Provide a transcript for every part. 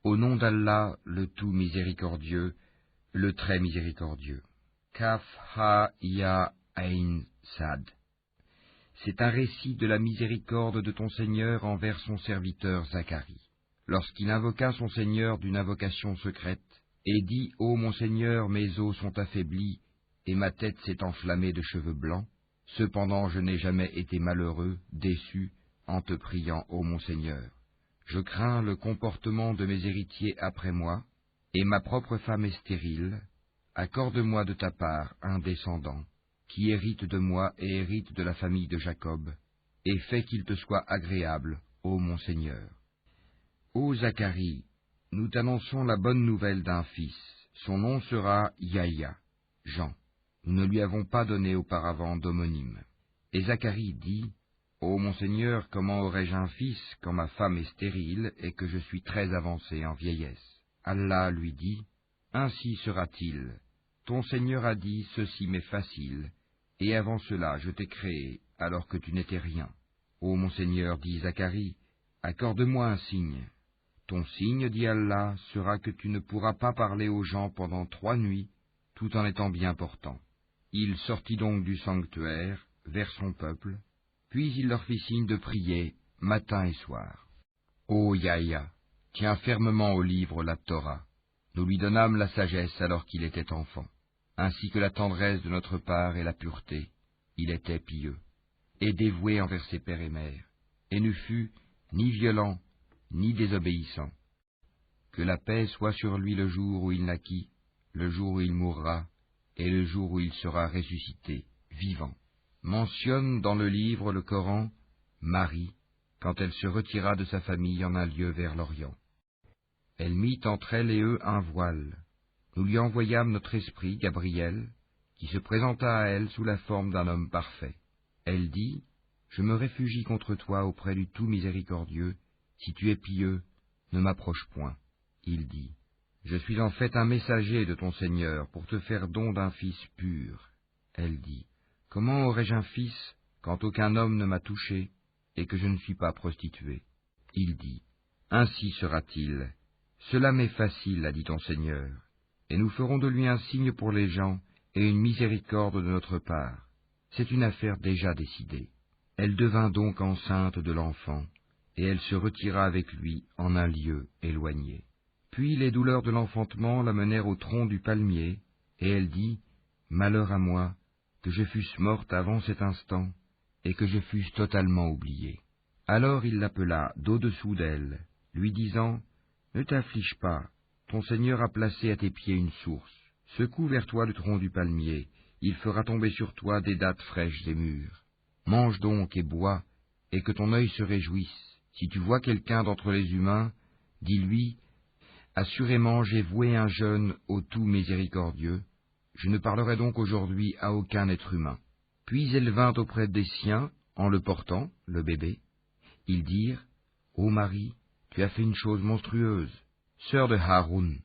Au nom d'Allah, le tout miséricordieux, le très miséricordieux. Kaf ha ya ain sad. C'est un récit de la miséricorde de ton Seigneur envers son serviteur Zacharie. Lorsqu'il invoqua son Seigneur d'une invocation secrète, et dit « Ô mon Seigneur, mes os sont affaiblis, et ma tête s'est enflammée de cheveux blancs. Cependant je n'ai jamais été malheureux, déçu, en te priant, ô mon Seigneur. Je crains le comportement de mes héritiers après moi, et ma propre femme est stérile. Accorde-moi de ta part un descendant, qui hérite de moi et hérite de la famille de Jacob, et fais qu'il te soit agréable, ô mon Seigneur. Ô Zacharie, nous t'annonçons la bonne nouvelle d'un fils. Son nom sera Yahya, Jean. Nous ne lui avons pas donné auparavant d'homonyme. Et Zacharie dit, Ô mon Seigneur, comment aurais-je un fils quand ma femme est stérile et que je suis très avancé en vieillesse? Allah lui dit, Ainsi sera-t-il. Ton Seigneur a dit, ceci m'est facile, et avant cela je t'ai créé alors que tu n'étais rien. Ô mon Seigneur, dit Zacharie, accorde-moi un signe. Ton signe, dit Allah, sera que tu ne pourras pas parler aux gens pendant 3 nuits, tout en étant bien portant. Il sortit donc du sanctuaire, vers son peuple, puis il leur fit signe de prier, matin et soir. Ô Yahya, tiens fermement au livre la Torah. Nous lui donnâmes la sagesse alors qu'il était enfant, ainsi que la tendresse de notre part et la pureté. Il était pieux, et dévoué envers ses pères et mères, et ne fut ni violent, ni désobéissant. Que la paix soit sur lui le jour où il naquit, le jour où il mourra, et le jour où il sera ressuscité, vivant. Mentionne dans le livre, le Coran, Marie, quand elle se retira de sa famille en un lieu vers l'Orient. Elle mit entre elle et eux un voile. Nous lui envoyâmes notre esprit, Gabriel, qui se présenta à elle sous la forme d'un homme parfait. Elle dit, « Je me réfugie contre toi auprès du tout miséricordieux. Si tu es pieux, ne m'approche point. » Il dit, « Je suis en fait un messager de ton Seigneur pour te faire don d'un fils pur. » Elle dit, « Comment aurais-je un fils quand aucun homme ne m'a touché et que je ne suis pas prostituée ?» Il dit, « Ainsi sera-t-il. Cela m'est facile, a dit ton Seigneur, et nous ferons de lui un signe pour les gens et une miséricorde de notre part. C'est une affaire déjà décidée. » Elle devint donc enceinte de l'enfant, et elle se retira avec lui en un lieu éloigné. Puis les douleurs de l'enfantement la menèrent au tronc du palmier, et elle dit, « Malheur à moi, que je fusse morte avant cet instant, et que je fusse totalement oubliée. » Alors il l'appela d'au-dessous d'elle, lui disant, « Ne t'afflige pas, ton Seigneur a placé à tes pieds une source. Secoue vers toi le tronc du palmier, il fera tomber sur toi des dattes fraîches et mûres. Mange donc et bois, et que ton œil se réjouisse. Si tu vois quelqu'un d'entre les humains, dis-lui, « Assurément j'ai voué un jeûne au tout miséricordieux, je ne parlerai donc aujourd'hui à aucun être humain. » Puis elle vint auprès des siens, en le portant, le bébé. Ils dirent, « Ô Marie, tu as fait une chose monstrueuse. Sœur de Haroun,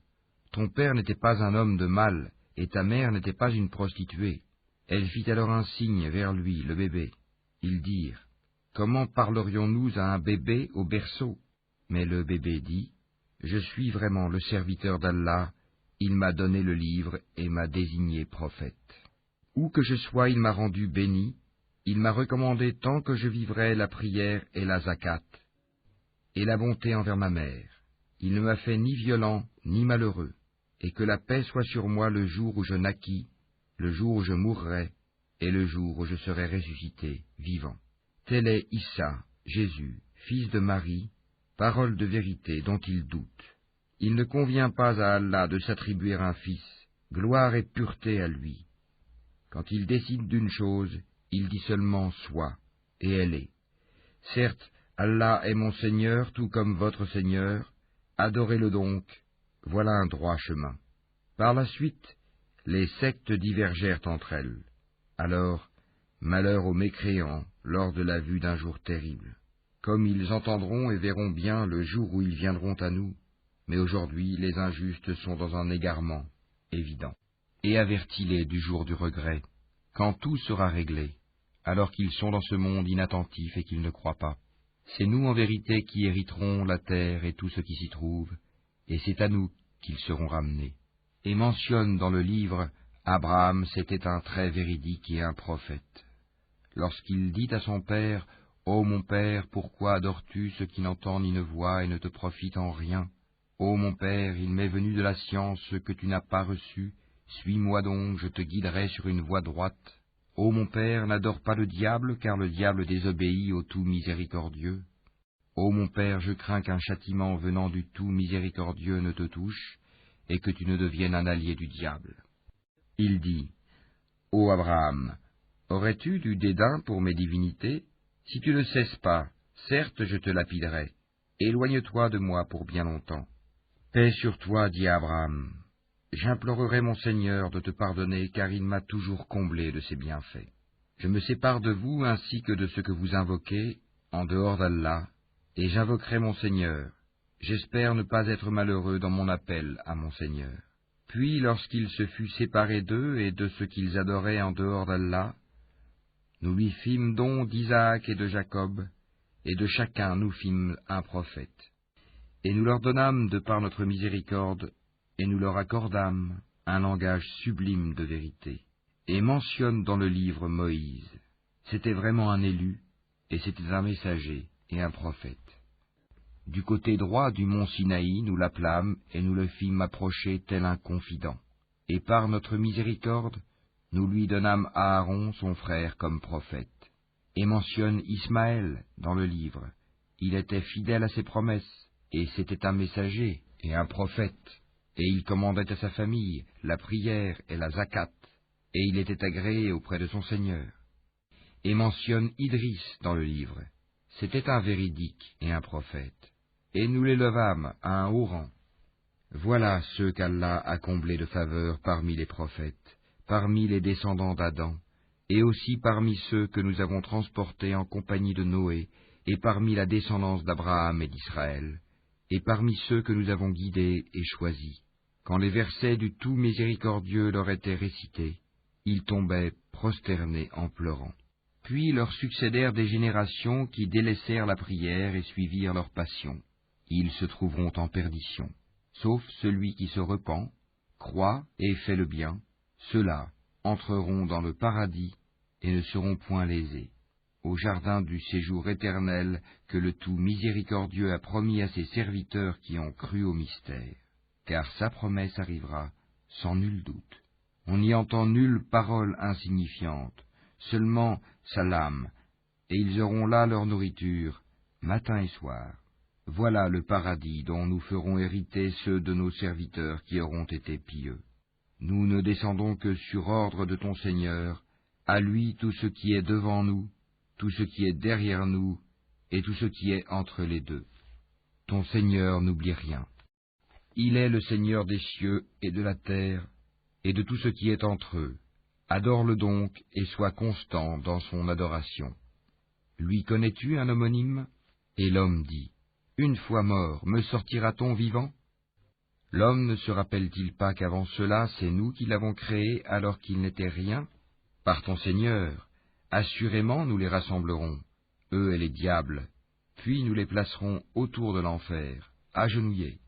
ton père n'était pas un homme de mal, et ta mère n'était pas une prostituée. » Elle fit alors un signe vers lui, le bébé. Ils dirent, « Comment parlerions-nous à un bébé au berceau ?» Mais le bébé dit, « Je suis vraiment le serviteur d'Allah, il m'a donné le livre et m'a désigné prophète. Où que je sois, il m'a rendu béni, il m'a recommandé tant que je vivrai la prière et la zakat, et la bonté envers ma mère. Il ne m'a fait ni violent ni malheureux, et que la paix soit sur moi le jour où je naquis, le jour où je mourrai, et le jour où je serai ressuscité, vivant. Tel est Issa, Jésus, fils de Marie, parole de vérité dont il doute. Il ne convient pas à Allah de s'attribuer un fils, gloire et pureté à lui. Quand il décide d'une chose, il dit seulement « soit », et elle est. Certes, Allah est mon Seigneur, tout comme votre Seigneur, adorez-le donc, voilà un droit chemin. Par la suite, les sectes divergèrent entre elles. Alors, malheur aux mécréants lors de la vue d'un jour terrible. Comme ils entendront et verront bien le jour où ils viendront à nous, mais aujourd'hui les injustes sont dans un égarement évident. Et avertis-les du jour du regret, quand tout sera réglé, alors qu'ils sont dans ce monde inattentif et qu'ils ne croient pas. C'est nous en vérité qui hériterons la terre et tout ce qui s'y trouve, et c'est à nous qu'ils seront ramenés. Et mentionne dans le livre, Abraham, c'était un très véridique et un prophète. Lorsqu'il dit à son père, « Ô mon père, pourquoi adores-tu ce qui n'entend ni ne voit et ne te profite en rien? Ô mon père, il m'est venu de la science ce que tu n'as pas reçu, suis-moi donc, je te guiderai sur une voie droite. Ô mon père, n'adore pas le diable, car le diable désobéit au tout miséricordieux. Ô mon père, je crains qu'un châtiment venant du tout miséricordieux ne te touche, et que tu ne deviennes un allié du diable. » Il dit, « Ô Abraham, aurais-tu du dédain pour mes divinités? Si tu ne cesses pas, certes je te lapiderai. Éloigne-toi de moi pour bien longtemps. » Paix sur toi, dit Abraham. J'implorerai mon Seigneur de te pardonner, car il m'a toujours comblé de ses bienfaits. Je me sépare de vous ainsi que de ce que vous invoquez, en dehors d'Allah, et j'invoquerai mon Seigneur. J'espère ne pas être malheureux dans mon appel à mon Seigneur. Puis, lorsqu'il se fut séparé d'eux et de ce qu'ils adoraient en dehors d'Allah, nous lui fîmes don d'Isaac et de Jacob, et de chacun nous fîmes un prophète. Et nous leur donnâmes de par notre miséricorde, et nous leur accordâmes un langage sublime de vérité. Et mentionne dans le livre Moïse. C'était vraiment un élu, et c'était un messager et un prophète. Du côté droit du mont Sinaï, nous l'appelâmes, et nous le fîmes approcher tel un confident. Et par notre miséricorde, nous lui donnâmes Aaron, son frère, comme prophète. Et mentionne Ismaël dans le livre. Il était fidèle à ses promesses, et c'était un messager et un prophète. Et il commandait à sa famille la prière et la zakat, et il était agréé auprès de son Seigneur. Et mentionne Idris dans le livre. C'était un véridique et un prophète. Et nous l'élevâmes à un haut rang. Voilà ceux qu'Allah a comblés de faveur parmi les prophètes, parmi les descendants d'Adam, et aussi parmi ceux que nous avons transportés en compagnie de Noé, et parmi la descendance d'Abraham et d'Israël, et parmi ceux que nous avons guidés et choisis. Quand les versets du tout miséricordieux leur étaient récités, ils tombaient prosternés en pleurant. Puis leur succédèrent des générations qui délaissèrent la prière et suivirent leur passion. Ils se trouveront en perdition. Sauf celui qui se repent, croit et fait le bien, ceux-là entreront dans le paradis et ne seront point lésés, au jardin du séjour éternel que le tout miséricordieux a promis à ses serviteurs qui ont cru au mystère. Car sa promesse arrivera sans nul doute. On n'y entend nulle parole insignifiante, seulement salam, et ils auront là leur nourriture, matin et soir. Voilà le paradis dont nous ferons hériter ceux de nos serviteurs qui auront été pieux. Nous ne descendons que sur ordre de ton Seigneur, à lui tout ce qui est devant nous, tout ce qui est derrière nous, et tout ce qui est entre les deux. Ton Seigneur n'oublie rien. Il est le Seigneur des cieux et de la terre, et de tout ce qui est entre eux. Adore-le donc, et sois constant dans son adoration. Lui connais-tu un homonyme? Et l'homme dit, une fois mort, me sortira-t-on vivant? L'homme ne se rappelle-t-il pas qu'avant cela, c'est nous qui l'avons créé alors qu'il n'était rien? Par ton Seigneur, assurément nous les rassemblerons, eux et les diables, puis nous les placerons autour de l'enfer, agenouillés.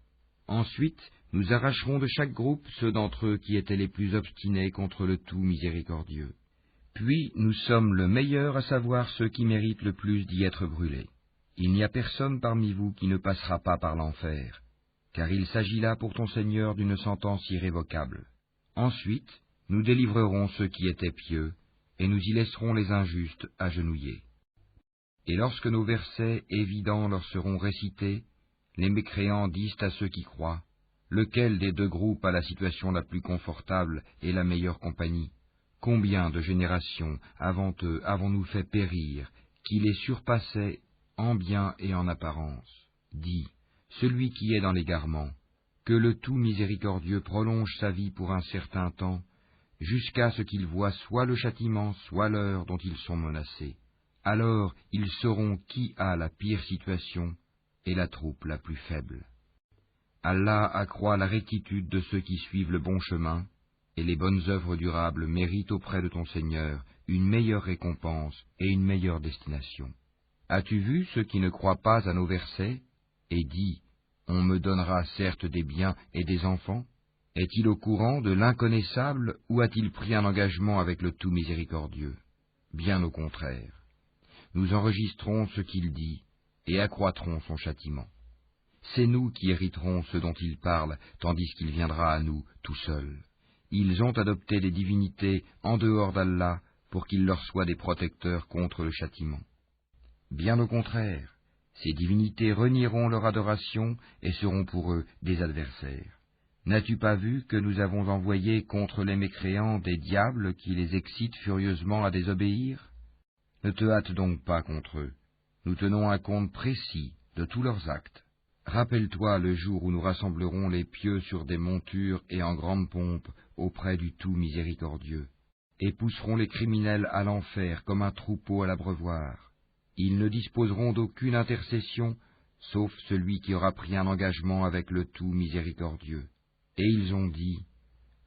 Ensuite, nous arracherons de chaque groupe ceux d'entre eux qui étaient les plus obstinés contre le tout miséricordieux. Puis nous sommes le meilleur à savoir ceux qui méritent le plus d'y être brûlés. Il n'y a personne parmi vous qui ne passera pas par l'enfer, car il s'agit là pour ton Seigneur d'une sentence irrévocable. Ensuite, nous délivrerons ceux qui étaient pieux, et nous y laisserons les injustes agenouillés. Et lorsque nos versets évidents leur seront récités, les mécréants disent à ceux qui croient, lequel des deux groupes a la situation la plus confortable et la meilleure compagnie? Combien de générations avant eux avons-nous fait périr, qui les surpassaient en bien et en apparence? Dis, celui qui est dans l'égarement, que le tout miséricordieux prolonge sa vie pour un certain temps, jusqu'à ce qu'ils voient soit le châtiment, soit l'heure dont ils sont menacés. Alors ils sauront qui a la pire situation et la troupe la plus faible. Allah accroît la rectitude de ceux qui suivent le bon chemin, et les bonnes œuvres durables méritent auprès de ton Seigneur une meilleure récompense et une meilleure destination. As-tu vu ceux qui ne croient pas à nos versets? Et dis, On me donnera certes des biens et des enfants. Est-il au courant de l'inconnaissable ou a-t-il pris un engagement avec le tout miséricordieux? Bien au contraire. Nous enregistrons ce qu'il dit et accroîtrons son châtiment. C'est nous qui hériterons ce dont il parle, tandis qu'il viendra à nous tout seul. Ils ont adopté des divinités en dehors d'Allah pour qu'ils leur soient des protecteurs contre le châtiment. Bien au contraire, ces divinités renieront leur adoration et seront pour eux des adversaires. N'as-tu pas vu que nous avons envoyé contre les mécréants des diables qui les excitent furieusement à désobéir? Ne te hâte donc pas contre eux. Nous tenons un compte précis de tous leurs actes. Rappelle-toi le jour où nous rassemblerons les pieux sur des montures et en grande pompe auprès du tout miséricordieux, et pousserons les criminels à l'enfer comme un troupeau à l'abreuvoir. Ils ne disposeront d'aucune intercession, sauf celui qui aura pris un engagement avec le tout miséricordieux. Et ils ont dit,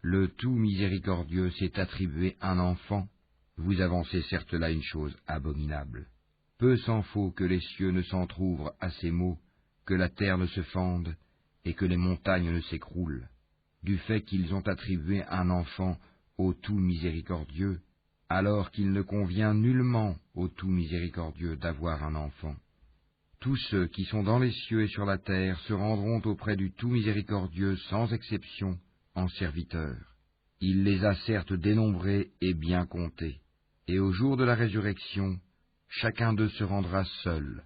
le tout miséricordieux s'est attribué un enfant. Vous avancez certes là une chose abominable. Peu s'en faut que les cieux ne s'entr'ouvrent à ces mots, que la terre ne se fende et que les montagnes ne s'écroulent, du fait qu'ils ont attribué un enfant au tout miséricordieux, alors qu'il ne convient nullement au tout miséricordieux d'avoir un enfant. Tous ceux qui sont dans les cieux et sur la terre se rendront auprès du tout miséricordieux sans exception en serviteurs. Il les a certes dénombrés et bien comptés, et au jour de la résurrection, chacun d'eux se rendra seul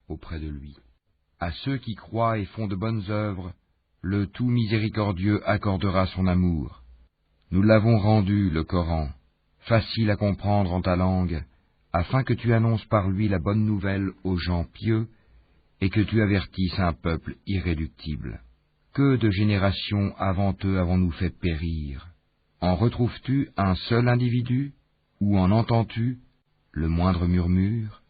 auprès de lui. À ceux qui croient et font de bonnes œuvres, le tout miséricordieux accordera son amour. Nous l'avons rendu, le Coran, facile à comprendre en ta langue, afin que tu annonces par lui la bonne nouvelle aux gens pieux et que tu avertisses un peuple irréductible. Que de générations avant eux avons-nous fait périr? En retrouves-tu un seul individu, ou en entends-tu le moindre murmure?